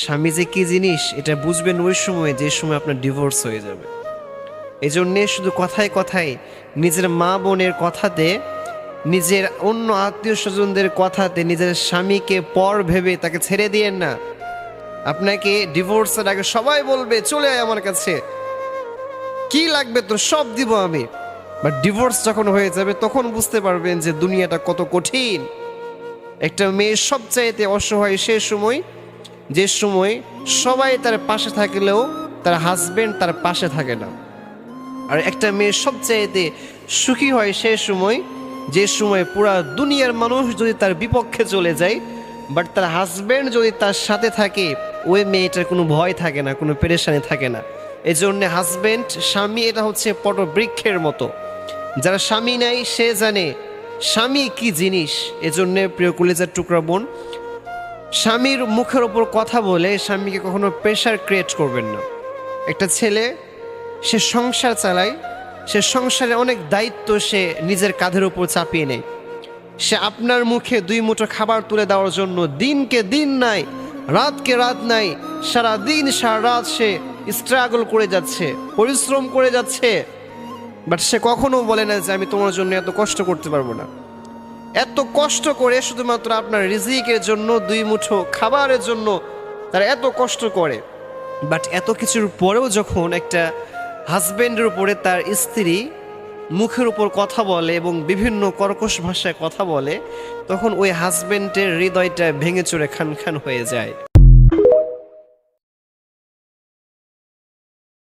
স্বামী যে কি জিনিস এটা বুঝবেন ওই সময় যে সময় আপনার ডিভোর্স হয়ে যাবে। এই জন্যে শুধু কথায় কথায় নিজের মা বোনের কথাতে, নিজের অন্য আত্মীয় স্বজনদের কথাতে নিজের স্বামীকে পর ভেবে তাকে ছেড়ে দিয়েন না। আপনাকে ডিভোর্সের আগে সবাই বলবে চলে আয় আমার কাছে, কি লাগবে তোর সব দিব আমি। বাট ডিভোর্স যখন হয়ে যাবে তখন বুঝতে পারবেন যে দুনিয়াটা কত কঠিন। একটা মেয়ে সবচাইতে অসহায় সে সময় যে সময় সবাই তার পাশে থাকলেও তার হাজবেন্ড তার পাশে থাকে না। আর একটা মেয়ে সবচাইতে সুখী হয় সে সময় যে সময় পুরা দুনিয়ার মানুষ যদি তার বিপক্ষে চলে যায়, বাট তার হাজবেন্ড যদি তার সাথে থাকে, ওই মেয়েটার কোনো ভয় থাকে না, কোনো পেরেশানি থাকে না। এই জন্য হাজবেন্ড স্বামী এটা হচ্ছে পটবৃক্ষের মতো। যারা স্বামী নাই সে জানে স্বামী কি জিনিস। এজন্যে প্রিয় কলিজার টুকরা বোন, স্বামীর মুখের ওপর কথা বলে স্বামীকে কখনো প্রেশার ক্রিয়েট করবেন না। একটা ছেলে সে সংসার চালায়, সে সংসারে অনেক দায়িত্ব সে নিজের কাঁধের উপর চাপিয়ে নেয়। সে আপনার মুখে দুই মুঠো খাবার তুলে দেওয়ার জন্য দিনকে দিন নাই, রাতকে রাত নাই, সারা দিন সারা রাত সে স্ট্রাগল করে যাচ্ছে, পরিশ্রম করে যাচ্ছে। বাট সে কখনো বলে না যে আমি তোমার জন্য এত কষ্ট করতে পারবো না। এত কষ্ট করে শুধুমাত্র আপনার রিজিকের জন্য, দুই মুঠো খাবারের জন্য তারা এত কষ্ট করে। বাট এত কিছুর পরেও যখন একটা হাজব্যান্ডের উপরে তার স্ত্রী মুখের উপর কথা বলে এবং বিভিন্ন কর্কশ ভাষায় কথা বলে, তখন ওই হাজব্যান্ডের হৃদয়টা ভেঙে চুরে খান খান হয়ে যায়।